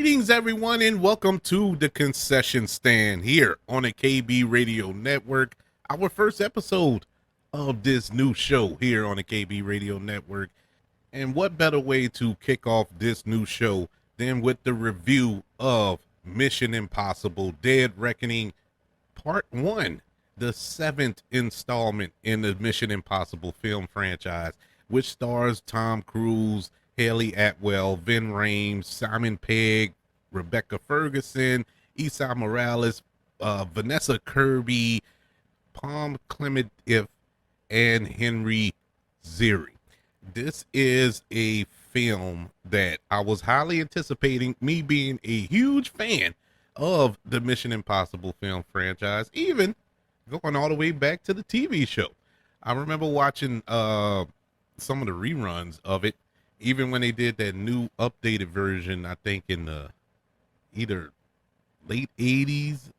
Greetings, everyone, and welcome to the concession stand here on the KB Radio Network. Our first episode of this new show here on the KB Radio Network. And what better way to kick off this new show than with the review of Mission Impossible Dead Reckoning Part 1, the seventh installment in the Mission Impossible film franchise, which stars Tom Cruise, Haley Atwell, Vin Rames, Simon Pegg, Rebecca Ferguson, Esai Morales, Vanessa Kirby, Palm Clement If, and Henry Zeri. This is a film that I was highly anticipating, me being a huge fan of the Mission Impossible film franchise, even going all the way back to the TV show. I remember watching some of the reruns of it, even when they did that new updated version, I think in the either late 80s.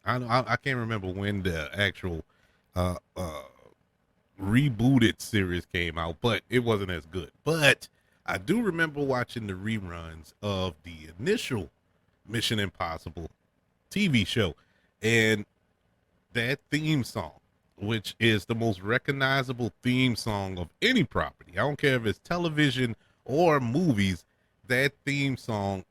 I can't remember when the actual uh, uh, rebooted series came out, but it wasn't as good. But I do remember watching the reruns of the initial Mission Impossible TV show, and that theme song, which is the most recognizable theme song of any property. I don't care if it's television or movies. That theme song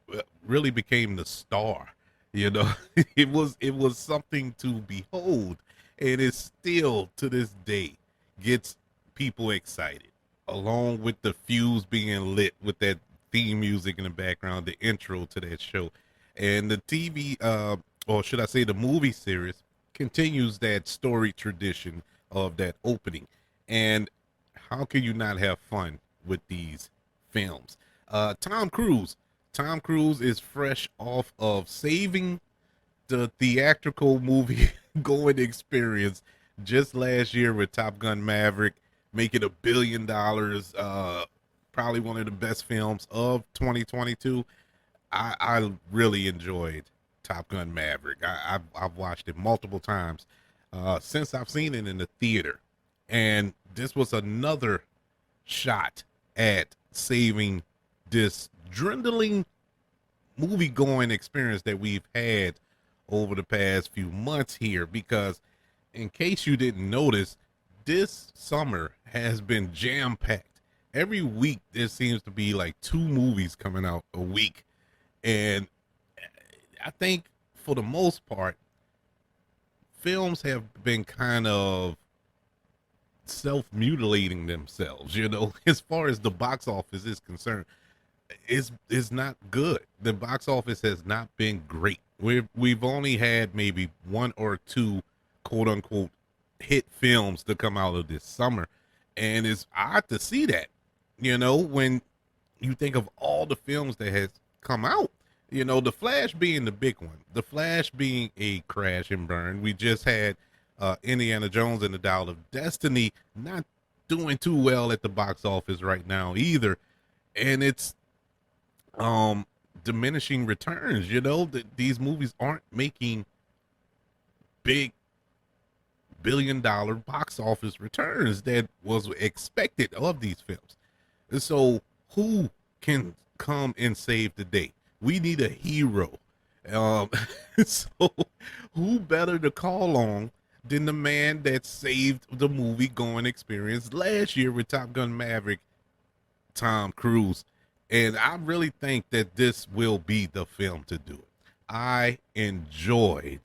really became the star. You know, it was something to behold, and it still to this day gets people excited. Along with the fuse being lit with that theme music in the background, the intro to that show, and the TV, or should I say, the movie series continues that story tradition of that opening. And how can you not have fun with these films? Tom Cruise. Tom Cruise is fresh off of saving the theatrical movie going experience just last year with Top Gun Maverick, making $1 billion. Probably one of the best films of 2022. I really enjoyed Top Gun Maverick. I've watched it multiple times since I've seen it in the theater, and this was another shot at saving this dwindling movie going experience that we've had over the past few months here. Because, in case you didn't notice, this summer has been jam packed. Every week there seems to be like 2 movies coming out a week, and I think for the most part, films have been kind of self-mutilating themselves, you know, as far as the box office is concerned. Is not good. The box office has not been great. We've only had maybe 1 or 2 quote unquote hit films to come out of this summer, and it's odd to see that, you know, when you think of all the films that has come out. You know, The Flash being the big one. The Flash being a crash and burn. We just had Indiana Jones and the Dial of Destiny not doing too well at the box office right now either, and it's diminishing returns. You know, these movies aren't making big $1 billion box office returns that was expected of these films. And so who can come and save the day? We need a hero. So who better to call on than the man that saved the movie going experience last year with Top Gun Maverick, Tom Cruise. And I really think that this will be the film to do it. I enjoyed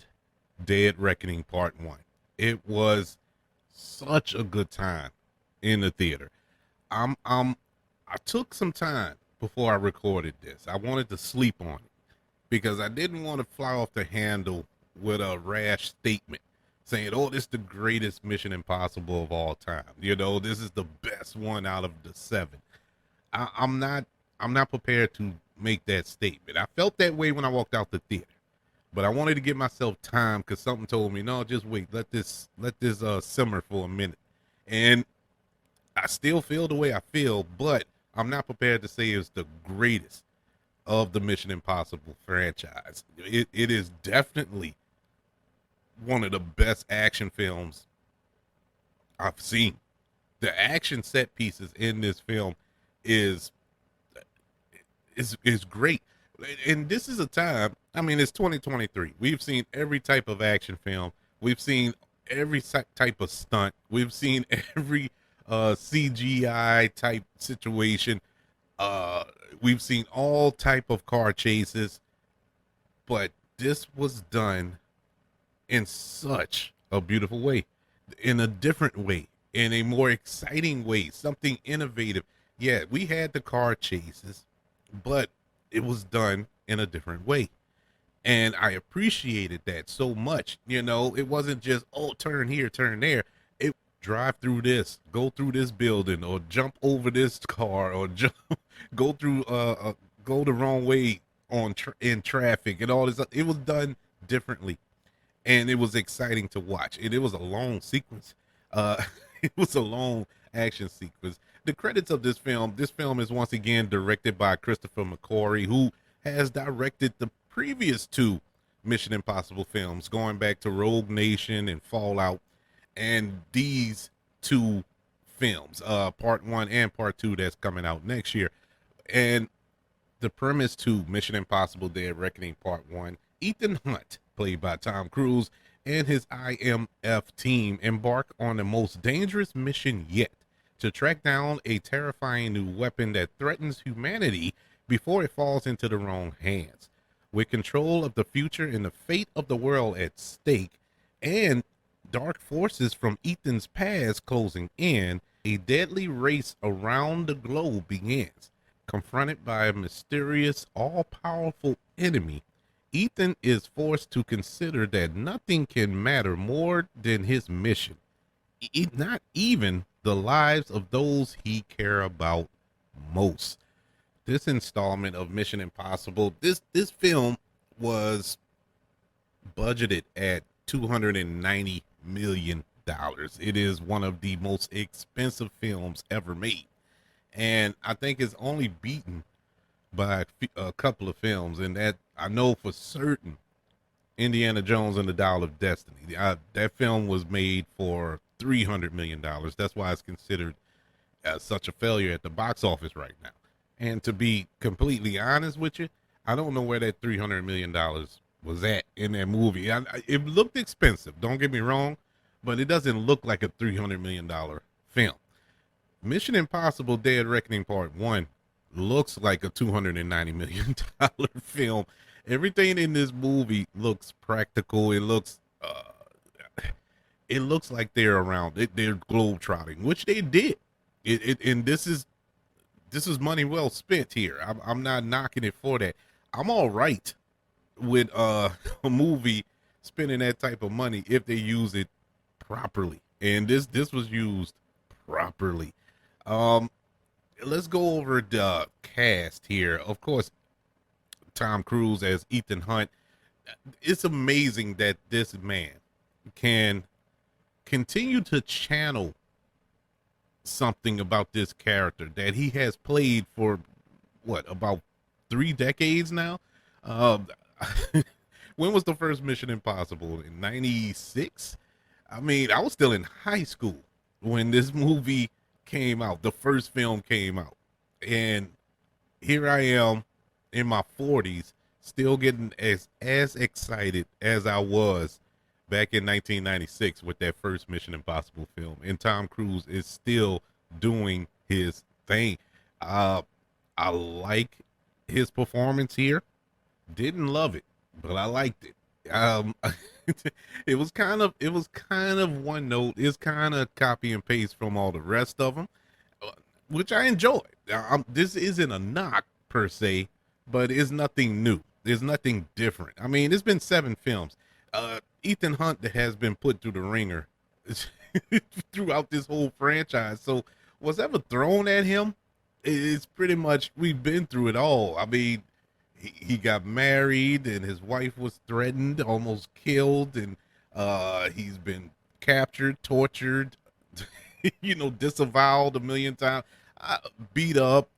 Dead Reckoning Part 1. It was such a good time in the theater. I took some time before I recorded this. I wanted to sleep on it because I didn't want to fly off the handle with a rash statement saying, "Oh, this is the greatest Mission Impossible of all time. You know, this is the best one out of the 7." I'm not prepared to make that statement. I felt that way when I walked out the theater, but I wanted to give myself time because something told me, no, just wait, let this simmer for a minute. And I still feel the way I feel, but I'm not prepared to say it's the greatest of the Mission Impossible franchise. It is definitely one of the best action films I've seen. The action set pieces in this film is great. And this is a time, I mean, it's 2023. We've seen every type of action film. We've seen every type of stunt. We've seen every CGI type situation. Uh, we've seen all type of car chases, but this was done in such a beautiful way, in a different way, in a more exciting way, something innovative. Yeah, we had the car chases, but it was done in a different way. And I appreciated that so much. You know, it wasn't just, oh, turn here, turn there. It drive through this, go through this building, or jump over this car, or jump, go through, go the wrong way in traffic and all this. It was done differently, and it was exciting to watch. And it was a long sequence. Uh, it was a long action sequence. The credits of this film. This film is once again directed by Christopher McQuarrie, who has directed the previous two Mission Impossible films, going back to Rogue Nation and Fallout, and these two films, part one and part two, that's coming out next year. And the premise to Mission Impossible Dead Reckoning Part 1, Ethan Hunt, played by Tom Cruise, and his IMF team embark on the most dangerous mission yet to track down a terrifying new weapon that threatens humanity before it falls into the wrong hands. With control of the future and the fate of the world at stake, and dark forces from Ethan's past closing in, a deadly race around the globe begins. Confronted by a mysterious, all-powerful enemy, Ethan is forced to consider that nothing can matter more than his mission, not even the lives of those he care about most. This installment of Mission Impossible, this film was budgeted at $290 million. It is one of the most expensive films ever made. And I think it's only beaten by a couple of films, and that I know for certain, Indiana Jones and the Dial of Destiny. That film was made for $300 million. That's why it's considered such a failure at the box office right now. And to be completely honest with you, I don't know where that $300 million was at in that movie. It looked expensive, don't get me wrong, but it doesn't look like a $300 million film. Mission Impossible Dead Reckoning Part 1 looks like a $290 million film. Everything in this movie looks practical. It looks like they're around. They're globetrotting, which they did. And this is money well spent here. I'm not knocking it for that. I'm all right with a movie spending that type of money if they use it properly. And this was used properly. Let's go over the cast here. Of course, Tom Cruise as Ethan Hunt. It's amazing that this man can continue to channel something about this character that he has played for about 3 decades now. When was the first Mission Impossible? In 96? I mean, I was still in high school when this movie came out. The first film came out, and here I am in my 40s, still getting as excited as I was back in 1996 with that first Mission Impossible film. And Tom Cruise is still doing his thing. I like his performance here. Didn't love it, but I liked it. It was kind of one note. It's kind of copy and paste from all the rest of them, which I enjoyed. This isn't a knock per se, but it's nothing new. There's nothing different. I mean, it's been 7 films. Ethan Hunt has been put through the ringer throughout this whole franchise. So what's ever thrown at him, it's pretty much, we've been through it all. I mean, he got married and his wife was threatened, almost killed, and he's been captured, tortured, disavowed a million times, beat up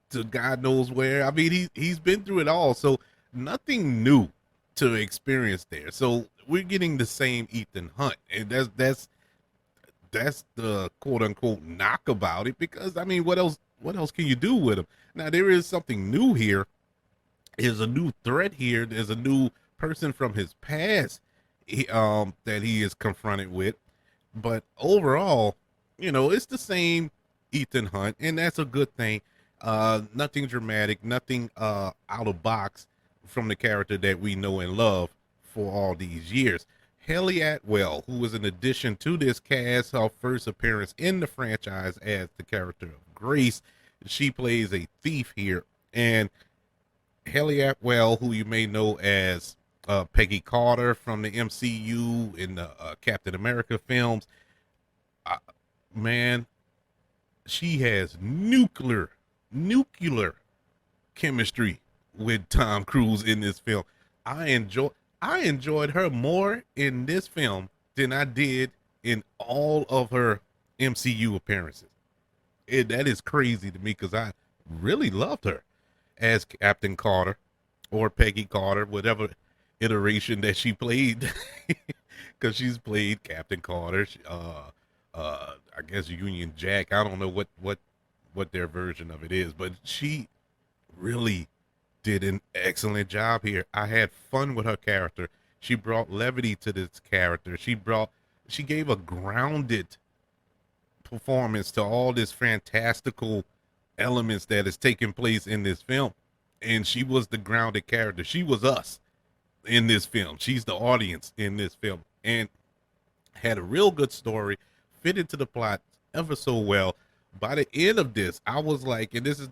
to God knows where. I mean, he's been through it all. So nothing new to experience there. So we're getting the same Ethan Hunt, and that's the quote unquote knock about it, because I mean, what else can you do with him? Now there is something new here, There's a new threat here. There's a new person from his past that he is confronted with. But overall, it's the same Ethan Hunt, and that's a good thing. Nothing dramatic, nothing out of box from the character that we know and love for all these years. Haley Atwell, who was an addition to this cast, her first appearance in the franchise as the character of Grace. She plays a thief here, and Haley Atwell, who you may know as Peggy Carter from the MCU in the Captain America films, uh, man, she has nuclear chemistry with Tom Cruise in this film. I enjoy I enjoyed her more in this film than I did in all of her MCU appearances. That is crazy to me because I really loved her as Captain Carter or Peggy Carter, whatever iteration that she played, because she's played Captain Carter. I guess Union Jack. I don't know what their version of it is, but she really did an excellent job here. I had fun with her character. She brought levity to this character. She gave a grounded performance to all this fantastical elements that is taking place in this film. And she was the grounded character. She was us in this film. She's the audience in this film. And had a real good story, fit into the plot ever so well. By the end of this, I was like, and this is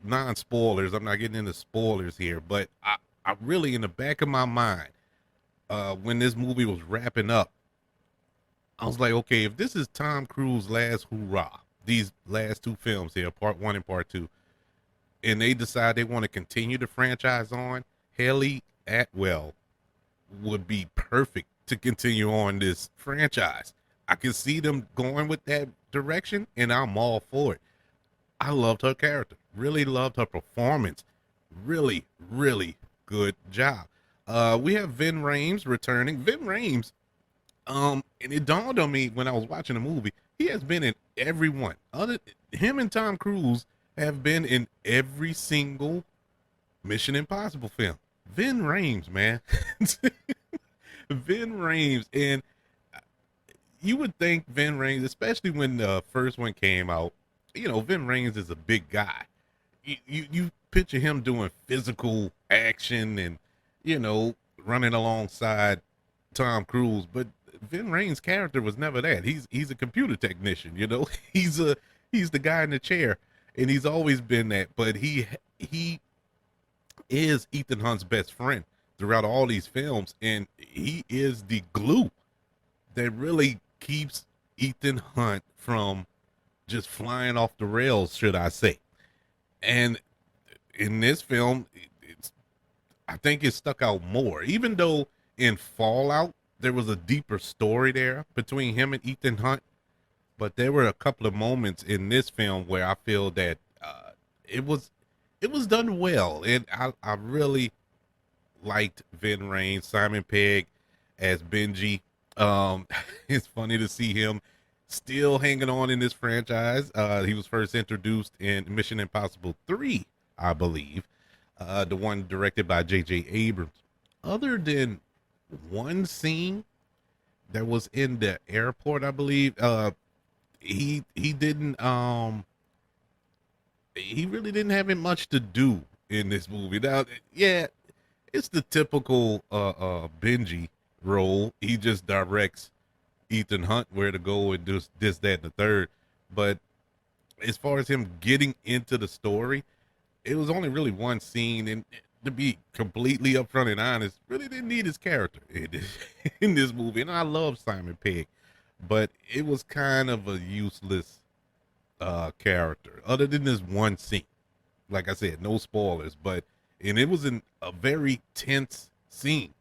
non-spoilers, I'm not getting into spoilers here, but I really, in the back of my mind, when this movie was wrapping up, I was like, okay, if this is Tom Cruise's last hurrah, these last two films here, part one and part two, and they decide they want to continue the franchise on, Haley Atwell would be perfect to continue on this franchise. I can see them going with that direction, and I'm all for it. I loved her character, really loved her performance. Really, really good job. We have Vin Rames returning. Vin Rames, and it dawned on me when I was watching the movie, he has been in every one. Him and Tom Cruise have been in every single Mission Impossible film. Vin Rames, man. Vin Rames. And you would think Vin Rames, especially when the first one came out, Vin Rames is a big guy. You picture him doing physical action and, running alongside Tom Cruise, but Vin Rames' character was never that. He's a computer technician, he's the guy in the chair, and he's always been that. But he is Ethan Hunt's best friend throughout all these films, and he is the glue that really keeps Ethan Hunt from just flying off the rails, should I say. And in this film, I think it stuck out more, even though in Fallout there was a deeper story there between him and Ethan Hunt. But there were a couple of moments in this film where I feel that it was done well, and I really liked Vin Rames, Simon Pegg as Benji. It's funny to see him still hanging on in this franchise. He was first introduced in Mission Impossible 3, I believe, the one directed by J.J. Abrams. Other than one scene that was in the airport, I believe, he didn't he really didn't have much to do in this movie. Now, yeah, it's the typical Benji role. He just directs Ethan Hunt where to go and do this, that, and the third. But as far as him getting into the story, it was only really one scene, and to be completely upfront and honest, really didn't need his character in this movie. And I love Simon Pegg, but it was kind of a useless character, other than this one scene. Like I said, no spoilers, and it was in a very tense scene,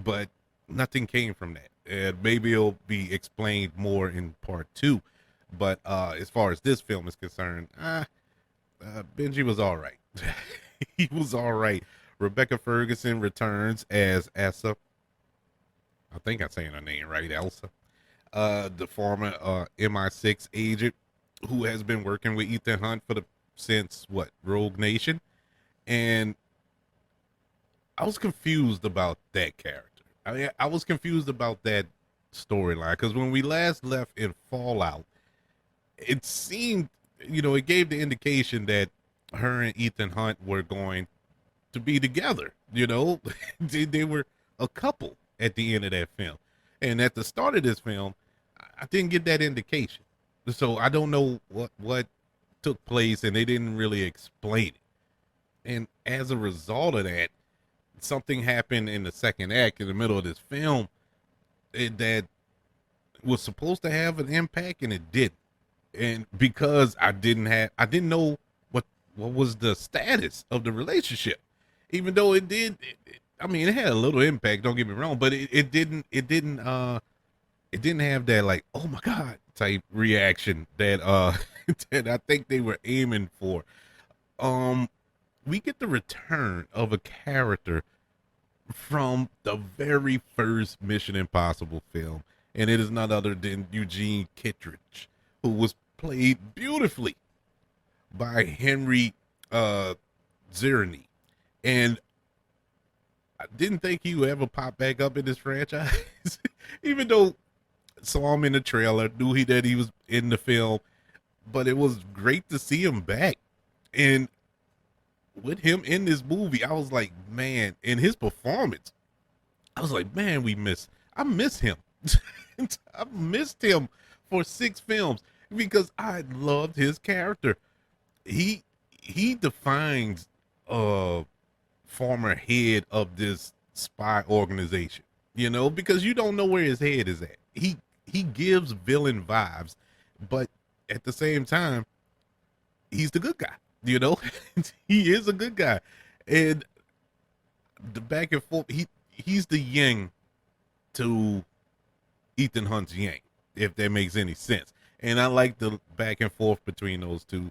but nothing came from that. And maybe it'll be explained more in part two. But as far as this film is concerned, Benji was all right. He was all right. Rebecca Ferguson returns as Elsa. I think I'm saying her name right, Elsa. The former MI6 agent who has been working with Ethan Hunt since Rogue Nation. And I was confused about that character. I mean, I was confused about that storyline because when we last left in Fallout, it seemed, it gave the indication that her and Ethan Hunt were going to be together. They were a couple at the end of that film, and at the start of this film, I didn't get that indication. So I don't know what took place, and they didn't really explain it. And as a result of that, something happened in the second act in the middle of this film that was supposed to have an impact, and it didn't. And because I didn't know what was the status of the relationship, even though it did. I mean, it had a little impact. Don't get me wrong, but it didn't have that like, oh my god type reaction that that I think they were aiming for. Um, we get the return of a character from the very first Mission Impossible film, and it is none other than Eugene Kittredge, who was played beautifully by Henry Zerny. And I didn't think he would ever pop back up in this franchise, even though I saw him in the trailer, knew that he was in the film, but it was great to see him back. And with him in this movie, I was like, man, in his performance, I was like, man, I miss him. I missed him for 6 films because I loved his character. He defines former head of this spy organization, because you don't know where his head is at. He gives villain vibes, but at the same time, he's the good guy. He is a good guy, and the back and forth. He's the yin to Ethan Hunt's yang, if that makes any sense. And I like the back and forth between those two,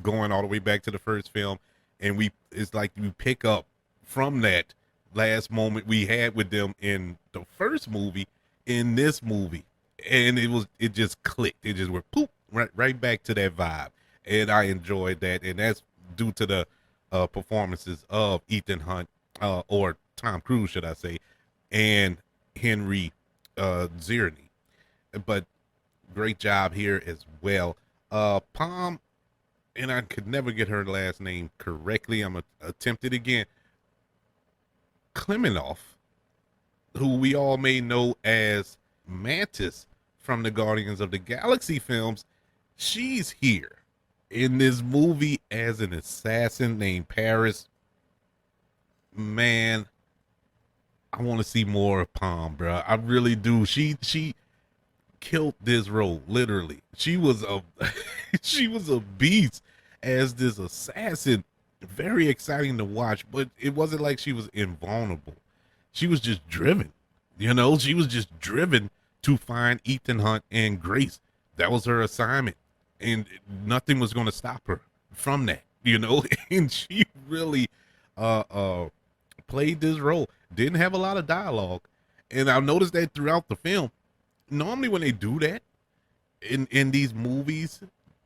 going all the way back to the first film, and it's like we pick up from that last moment we had with them in the first movie in this movie, and it just clicked. It just went poof right back to that vibe, and I enjoyed that, and that's due to the performances of Ethan Hunt, or Tom Cruise, should I say, and Henry Zerny. But great job here as well. Palm, and I could never get her last name correctly. I'm gonna attempt it again. Klimenoff, who we all may know as Mantis from the Guardians of the Galaxy films, she's here in this movie as an assassin named Paris. Man, I want to see more of Palm, bro. I really do. She killed this role, literally. She was a she was a beast as this assassin. Very exciting to watch, but it wasn't like she was invulnerable. She was just driven. She was just driven to find Ethan Hunt and Grace. That was her assignment, and nothing was going to stop her from that. And she really played this role. Didn't have a lot of dialogue, and I noticed that throughout the film. Normally when they do that in these movies,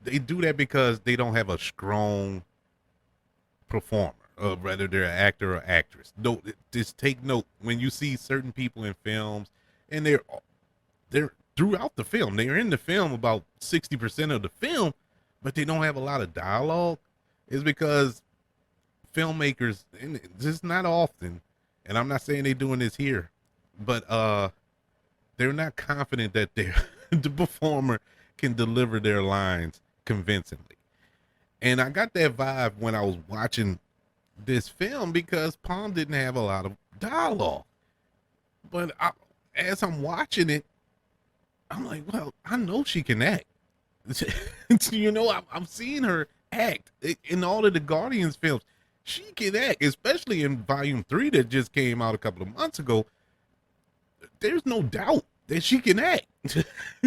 they do that because they don't have a strong performer, whether they're an actor or actress. No, just take note when you see certain people in films, and they're throughout the film. They're in the film about 60% of the film, but they don't have a lot of dialogue. Is because filmmakers, and it's not often, and I'm not saying they're doing this here, but they're not confident that the performer can deliver their lines convincingly. And I got that vibe when I was watching this film because Palm didn't have a lot of dialogue. But as I'm watching it, I'm like, well, I know she can act. I'm seeing her act in all of the Guardians films. She can act, especially in Volume 3 that just came out a couple of months ago. There's no doubt that she can act.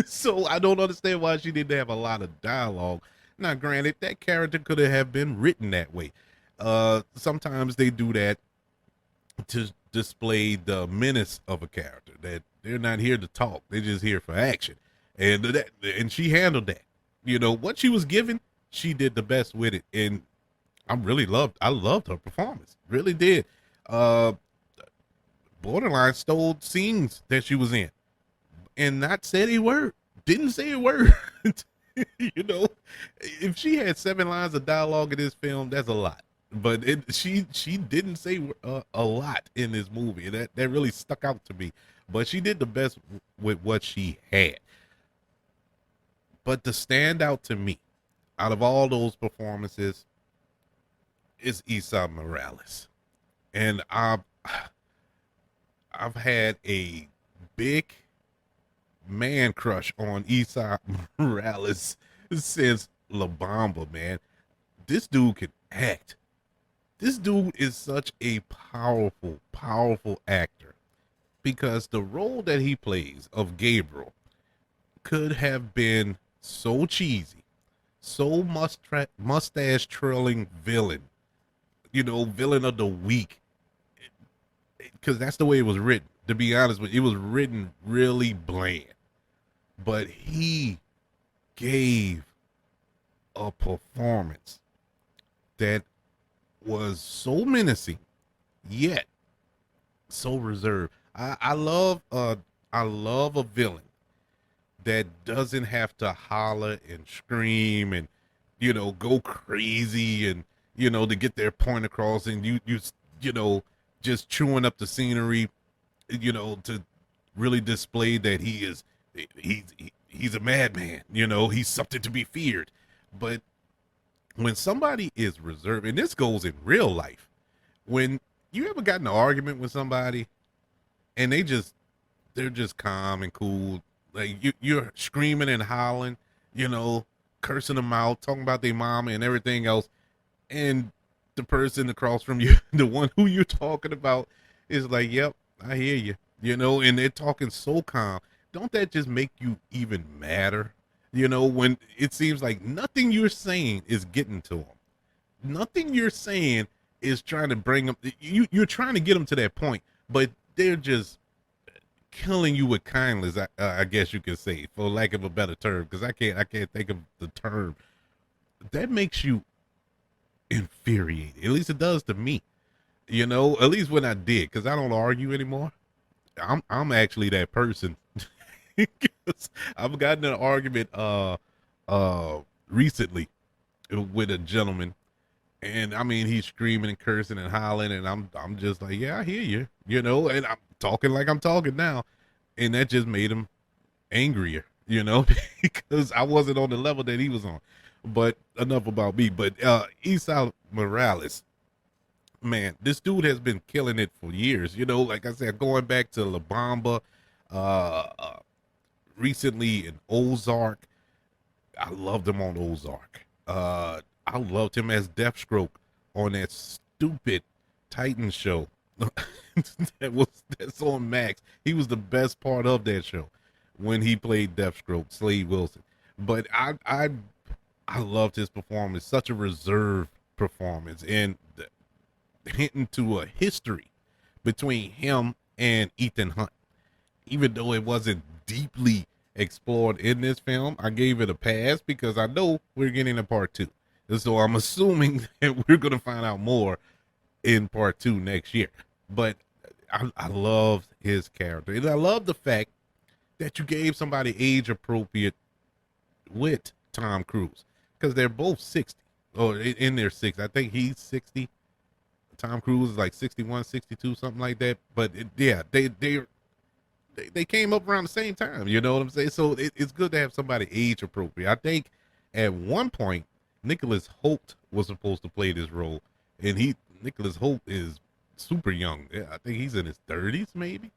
So I don't understand why she didn't have a lot of dialogue. Now, granted, that character could have been written that way. Sometimes they do that to display the menace of a character, that they're not here to talk. They're just here for action. And she handled that. What she was given, she did the best with it. And I loved her performance. Really did. borderline stole scenes that she was in and not said a word. Didn't say a word. You know, if she had 7 lines of dialogue in this film, that's a lot. But she didn't say a lot in this movie. That really stuck out to me. But she did the best with what she had. But the standout to me, out of all those performances, is Isa Morales, and I've had a big man crush on Isa Morales since La Bamba, man. This dude can act. This dude is such a powerful, powerful actor because the role that he plays of Gabriel could have been so cheesy, so mustache trailing villain, villain of the week, because that's the way it was written. To be honest with you, it was written really bland, but he gave a performance that was so menacing yet so reserved. I love a villain that doesn't have to holler and scream and go crazy and to get their point across, and you just chewing up the scenery, to really display that he's a madman, he's something to be feared. But when somebody is reserved, and this goes in real life, when you ever got in an argument with somebody and they're just calm and cool, like you're screaming and howling, cursing them out, talking about their mama and everything else, and the person across from you, the one who you're talking about, is like, yep, I hear you, and they're talking so calm. Don't that just make you even madder? When it seems like nothing you're saying is getting to them. Nothing you're saying is trying to bring them. You're trying to get them to that point, but they're just killing you with kindness. I guess you could say, for lack of a better term, because I can't think of the term. That makes you infuriated. At least it does to me. At least when I did, because I don't argue anymore. I'm actually that person. I've gotten in an argument recently with a gentleman, and I mean he's screaming and cursing and hollering, and I'm just like, yeah, I hear you, and I'm talking like I'm talking now, and that just made him angrier, because I wasn't on the level that he was on. But enough about me. But Isa Morales, man, this dude has been killing it for years. Like I said, going back to La Bamba, recently in Ozark. I loved him on Ozark. I loved him as Deathstroke on that stupid Titan show. That's on Max. He was the best part of that show when he played Deathstroke, Slade Wilson. But I loved his performance. Such a reserved performance, and hinting to a history between him and Ethan Hunt. Even though it wasn't deeply explored in this film, I gave it a pass because I know we're getting a part 2. And so I'm assuming that we're going to find out more in part 2 next year. But I love his character. And I love the fact that you gave somebody age appropriate with Tom Cruise, because they're both 60 or in their 60s. I think he's 60. Tom Cruise is like 61, 62, something like that. But they came up around the same time, you know what I'm saying? So it's good to have somebody age appropriate. I think at one point Nicholas Hoult was supposed to play this role, and Nicholas Hoult is super young. I think he's in his 30s maybe.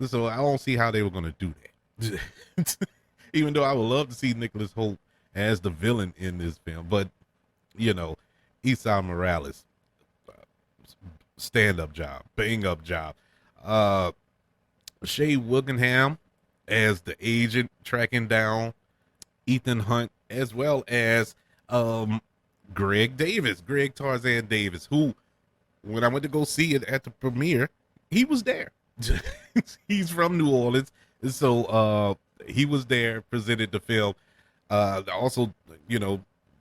So I don't see how they were going to do that. Even though I would love to see Nicholas Hoult as the villain in this film, but Isa Morales, stand-up job, bang-up job. Shea Willingham as the agent tracking down Ethan Hunt, as well as Greg Tarzan Davis, who, when I went to go see it at the premiere, he was there. He's from New Orleans, so he was there, presented the film. Also,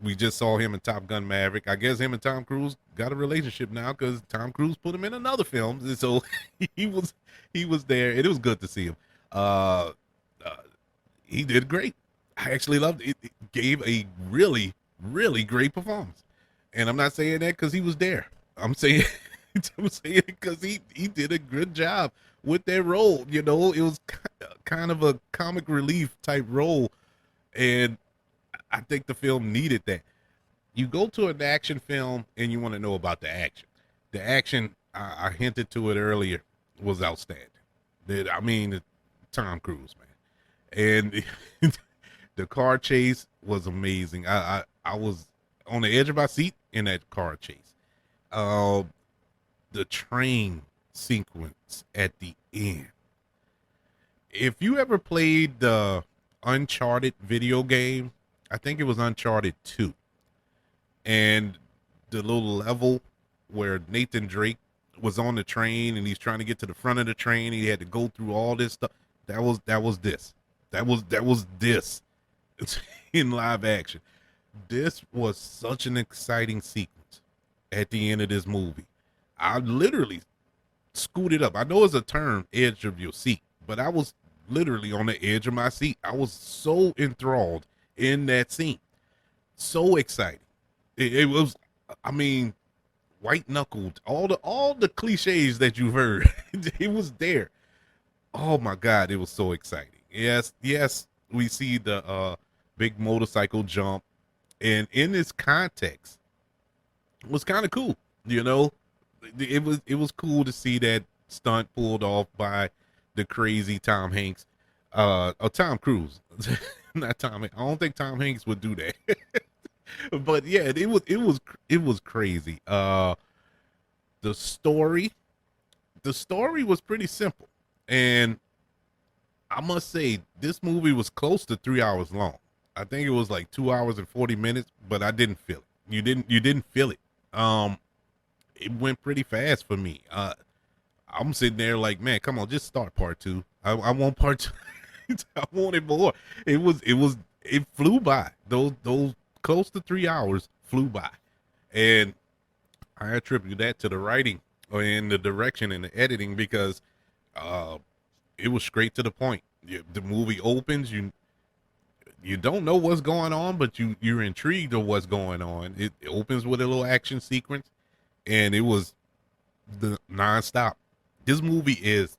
We just saw him in Top Gun Maverick. I guess him and Tom Cruise got a relationship now because Tom Cruise put him in another film, and so he was he was there. It was good to see him. Uh, uh, he did great. I actually loved it. It gave a really, really great performance. And I'm not saying that because he was there. I'm saying I'm saying it because he did a good job with that role. You know, it was kind of a comic relief type role, and I think the film needed that. You go to an action film and you want to know about the action. The action, I hinted to it earlier, was outstanding. I mean, Tom Cruise, man, and the car chase was amazing. I was on the edge of my seat in that car chase. Uh, the train sequence at the end. If you ever played the Uncharted video game, I think it was Uncharted 2. And the little level where Nathan Drake was on the train and he's trying to get to the front of the train, he had to go through all this stuff. That was this. That was this. It's in live action. This was such an exciting sequence at the end of this movie. I literally scooted up. I know it's a term, edge of your seat, but I was literally on the edge of my seat. I was so enthralled in that scene. So exciting. It was, I mean, white knuckled, all the cliches that you've heard. It was there. Oh my God, it was so exciting. Yes, we see the big motorcycle jump, and in this context, it was kind of cool. You know, it was cool to see that stunt pulled off by the crazy Tom Hanks, or Tom Cruise, not Tom. I don't think Tom Hanks would do that. But yeah, it was crazy. The story was pretty simple, and I must say this movie was close to 3 hours long. I think it was like 2 hours and 40 minutes, but I didn't feel it. You didn't feel it. It went pretty fast for me. I'm sitting there like, man, come on, just start part two. I want part two. I wanted more. It flew by. Those close to 3 hours flew by, and I attribute that to the writing and the direction and the editing because it was straight to the point. The movie opens, you don't know what's going on, but you're intrigued of what's going on. It opens with a little action sequence, and it was the nonstop. This movie is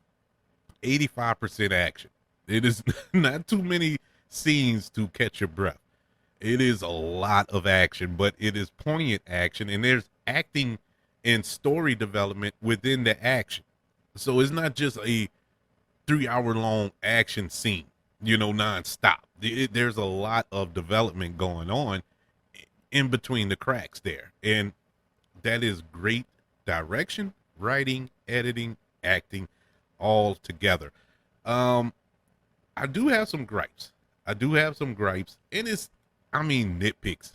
85% action. It is not too many scenes to catch your breath. It is a lot of action, but it is poignant action, and there's acting and story development within the action. So it's not just a 3 hour long action scene, nonstop. There's a lot of development going on in between the cracks there. And that is great direction, writing, editing, acting, all together. I do have some gripes. And nitpicks.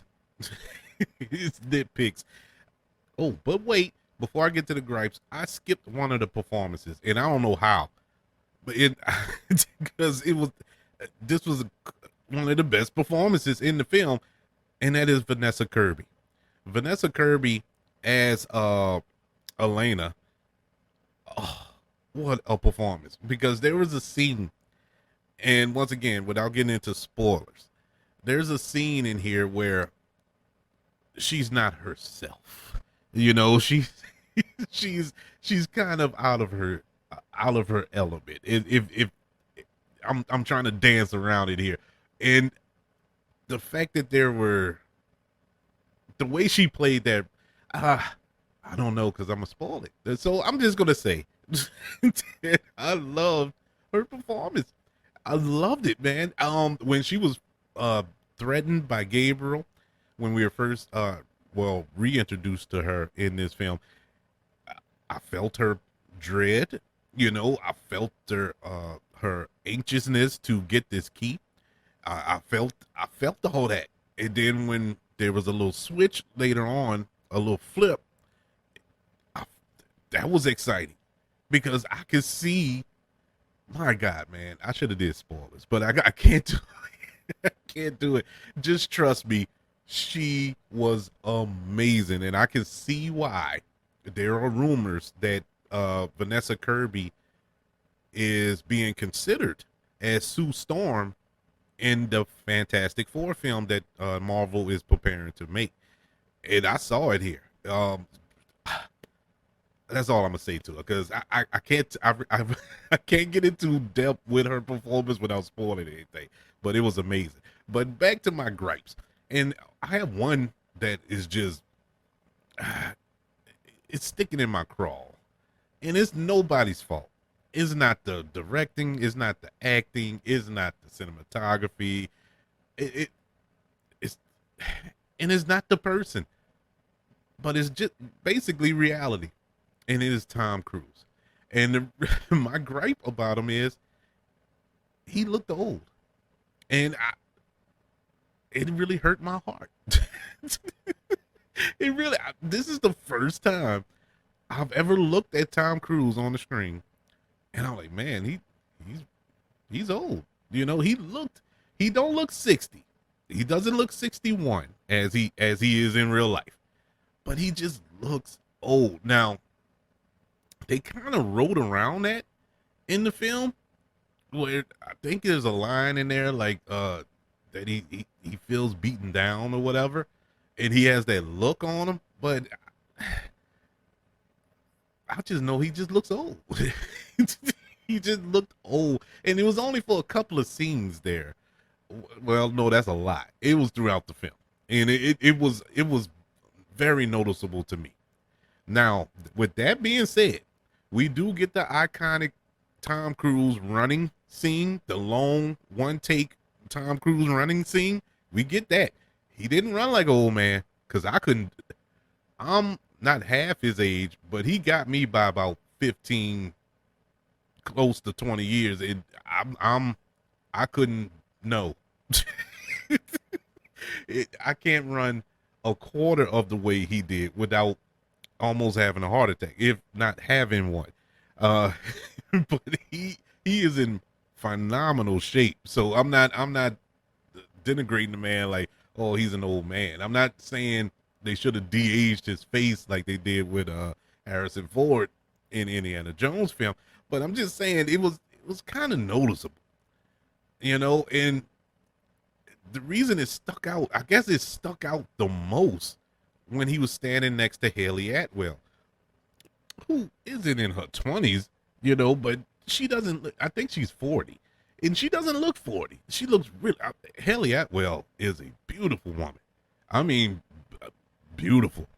It's nitpicks. Oh, but wait, before I get to the gripes, I skipped one of the performances, and I don't know how, but because this was one of the best performances in the film, and that is Vanessa Kirby. Vanessa Kirby as Elena. Oh, what a performance! Because there was a scene, and once again, without getting into spoilers, there's a scene in here where she's not herself. She's she's kind of out of her element. If I'm trying to dance around it here, and the fact that the way she played that, I don't know because I'm gonna spoil it. So I'm just gonna say, I loved her performance. I loved it, man. When she was threatened by Gabriel, when we were first reintroduced to her in this film, I felt her dread. I felt her anxiousness to get this key. I felt all that. And then when there was a little switch later on, a little flip, that was exciting because I could see. My God, man, I should have did spoilers, but I can't do it. I can't do it. Just trust me. She was amazing, and I can see why there are rumors that Vanessa Kirby is being considered as Sue Storm in the Fantastic Four film that Marvel is preparing to make. And I saw it here. That's all I'm gonna say to her, because I can't I can't get into depth with her performance without spoiling anything. But it was amazing. But back to my gripes, and I have one that is just it's sticking in my craw, and it's nobody's fault. It's not the directing, it's not the acting, it's not the cinematography. It it's and it's not the person, but it's just basically reality, and it is Tom Cruise. And my gripe about him is he looked old, and it really hurt my heart. It really. This is the first time I've ever looked at Tom Cruise on the screen, and I'm like, man, he's he's old. You know, he don't look 60. He doesn't look 61 as he is in real life, but he just looks old. Now, they kind of wrote around that in the film, where I think there's a line in there like that he feels beaten down or whatever, and he has that look on him, but I just know he just looks old. He just looked old, and it was only for a couple of scenes there. Well, no, that's a lie. It was throughout the film, and it was very noticeable to me. Now, with that being said, we do get the iconic Tom Cruise running scene, the long one take Tom Cruise running scene. We get that. He didn't run like an old man, because I couldn't. I'm not half his age, but he got me by about 15, close to 20 years, and I couldn't. No. I can't run a quarter of the way he did without almost having a heart attack, if not having one. Uh, but he is in phenomenal shape. So I'm not denigrating the man like, oh, he's an old man. I'm not saying they should have de-aged his face like they did with Harrison Ford in Indiana Jones film, but I'm just saying it was kind of noticeable, you know. And the reason it stuck out, I guess it stuck out the most when he was standing next to Haley Atwell, who isn't in her 20s, you know, but she doesn't look, I think she's 40, and she doesn't look 40. She looks really, Haley Atwell is a beautiful woman. I mean, beautiful.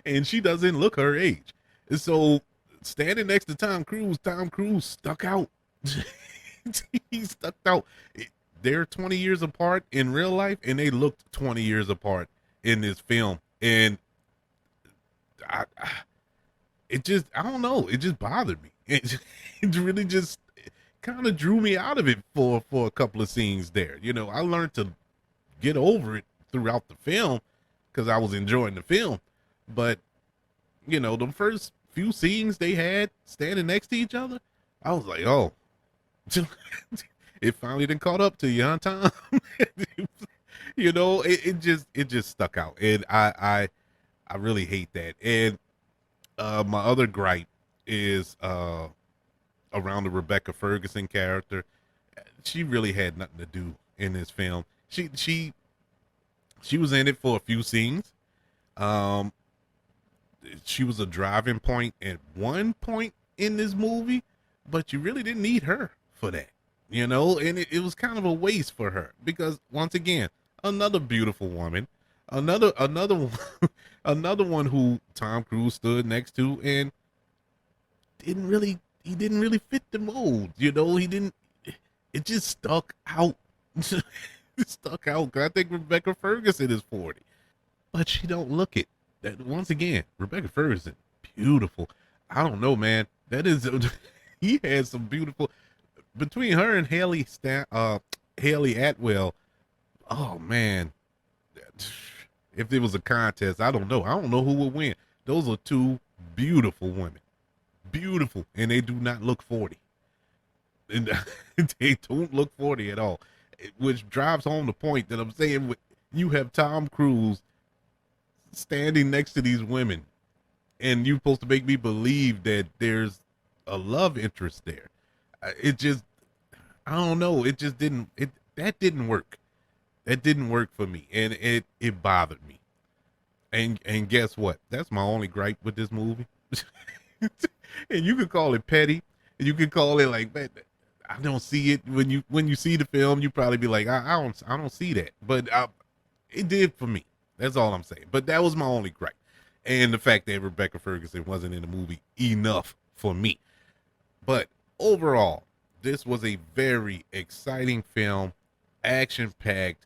And she doesn't look her age. And so standing next to Tom Cruise stuck out. He stuck out. They're 20 years apart in real life, and they looked 20 years apart in this film. And it just, I don't know, it just bothered me. It really just kind of drew me out of it for a couple of scenes there. You know, I learned to get over it throughout the film because I was enjoying the film. But, you know, the first few scenes they had standing next to each other, I was like, oh, it finally done caught up to you, huh, Tom? You know, it just stuck out. And I really hate that. And my other gripe is around the Rebecca Ferguson character. She really had nothing to do in this film. She was in it for a few scenes. She was a driving point at one point in this movie, but you really didn't need her for that, you know. And it was kind of a waste for her, because once again, another beautiful woman, another one, another one who Tom Cruise stood next to and he didn't really fit the mold, you know. It just stuck out. It stuck out. I think Rebecca Ferguson is 40, but she don't look it. That, once again, Rebecca Ferguson, beautiful. I don't know, man. That is, he had some beautiful, between her and Haley Atwell. Oh man, if there was a contest, I don't know. I don't know who would win. Those are two beautiful women, beautiful, and they do not look 40. And they don't look 40 at all, which drives home the point that I'm saying. You have Tom Cruise standing next to these women, and you're supposed to make me believe that there's a love interest there. It just, I don't know. It just didn't. That didn't work. That didn't work for me, and it bothered me. And guess what? That's my only gripe with this movie. And you could call it petty, and you could call it like, man, I don't see it. When you see the film, you probably be like, I don't see that. But it did for me. That's all I'm saying. But that was my only gripe, and the fact that Rebecca Ferguson wasn't in the movie enough for me. But overall, this was a very exciting film, action packed,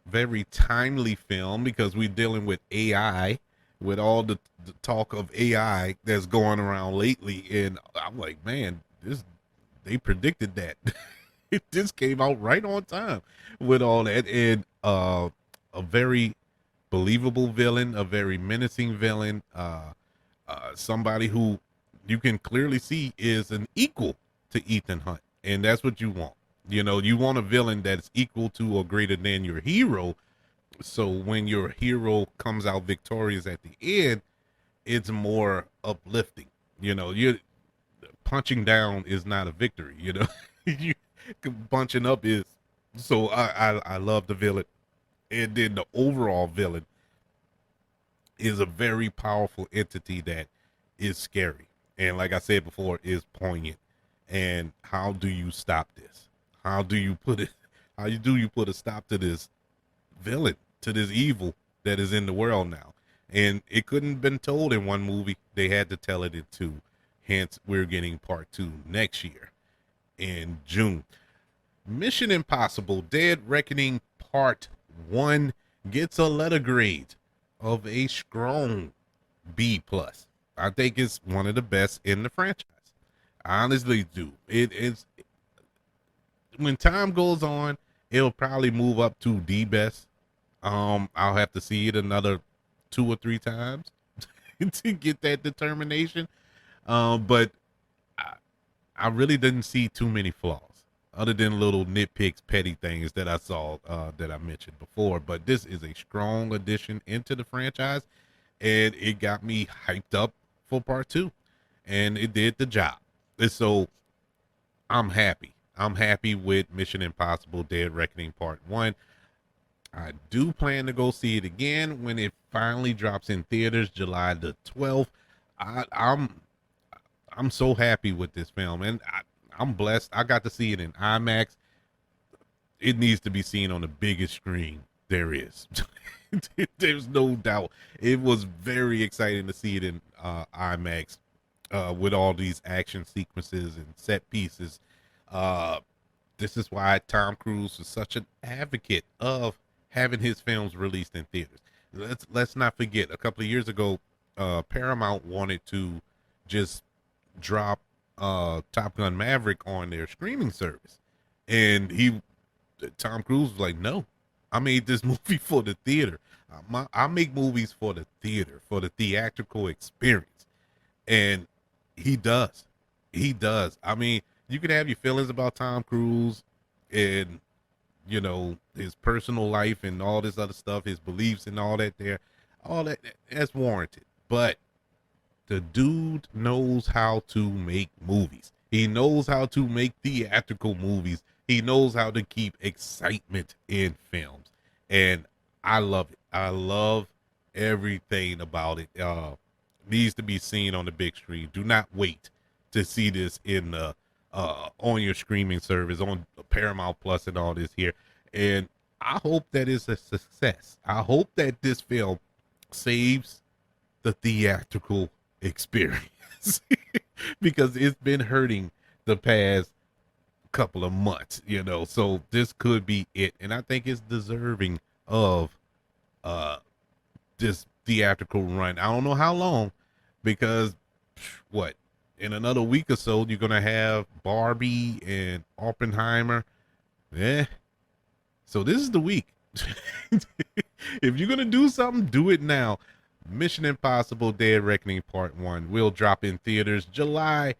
very timely film because we're dealing with AI, with all the talk of AI that's going around lately. And I'm like, man, they predicted that. This came out right on time with all that. And a very believable villain, a very menacing villain, somebody who you can clearly see is an equal to Ethan Hunt. And that's what you want. You want a villain that's equal to or greater than your hero. So when your hero comes out victorious at the end, it's more uplifting. You punching down is not a victory. You punching up is. So I love the villain, and then the overall villain is a very powerful entity that is scary, and like I said before, is poignant. And how do you stop this? How do you put it? You put a stop to this villain, to this evil that is in the world now? And it couldn't have been told in one movie. They had to tell it in two. Hence, we're getting part 2 next year in June. Mission Impossible Dead Reckoning Part 1 gets a letter grade of a strong B+. I think it's one of the best in the franchise. I honestly do. It is. When time goes on, it'll probably move up to the best. I'll have to see it another 2 or 3 times to get that determination. But I really didn't see too many flaws, other than little nitpicks, petty things that I saw that I mentioned before. But this is a strong addition into the franchise, and it got me hyped up for part 2, and it did the job. And so I'm happy. I'm happy with Mission Impossible Dead Reckoning Part 1. I do plan to go see it again when it finally drops in theaters, July the 12th. I'm so happy with this film, and I'm blessed. I got to see it in IMAX. It needs to be seen on the biggest screen there is. There's no doubt. It was very exciting to see it in IMAX with all these action sequences and set pieces. This is why Tom Cruise is such an advocate of having his films released in theaters. Let's not forget, a couple of years ago, Paramount wanted to just drop Top Gun Maverick on their streaming service, and Tom Cruise was like, no, I made this movie for the theater. I make movies for the theater, for the theatrical experience. And he does. I mean, you can have your feelings about Tom Cruise and, his personal life and all this other stuff, his beliefs and all that that's warranted. But the dude knows how to make movies. He knows how to make theatrical movies. He knows how to keep excitement in films. And I love it. I love everything about it. Needs to be seen on the big screen. Do not wait to see this in on your streaming service, on Paramount Plus and all this here. And I hope that it's a success. I hope that this film saves the theatrical experience because it's been hurting the past couple of months, so this could be it. And I think it's deserving of this theatrical run. I don't know how long, because in another week or so you're gonna have Barbie and Oppenheimer. So this is the week. If you're gonna do something, do it now. Mission Impossible Dead Reckoning Part 1 will drop in theaters July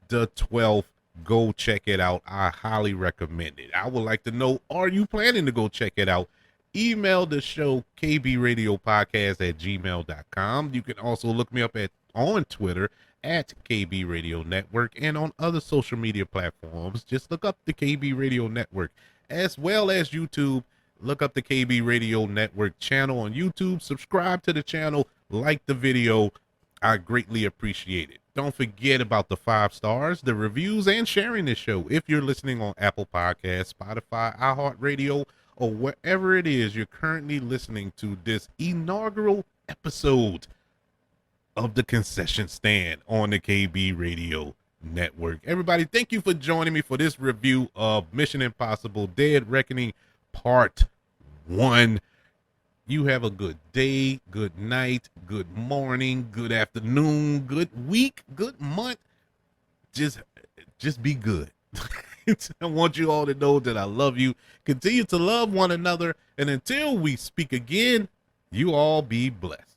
the 12th. Go check it out. I highly recommend it. I would like to know, are you planning to go check it out? email the show kbradiopodcast@gmail.com. You can also look me up on Twitter at KB Radio Network and on other social media platforms. Just look up the KB Radio Network, as well as YouTube. Look up the KB Radio Network channel on YouTube. Subscribe to the channel, like the video. I greatly appreciate it. Don't forget about the 5 stars, the reviews, and sharing this show. If you're listening on Apple Podcasts, Spotify, iHeartRadio, or wherever it is you're currently listening to this inaugural episode of the Concession Stand on the KB Radio Network. Everybody, thank you for joining me for this review of Mission Impossible Dead Reckoning Part 1. You have a good day, good night, good morning, good afternoon, good week, good month. Just be good. I want you all to know that I love you. Continue to love one another. And until we speak again, you all be blessed.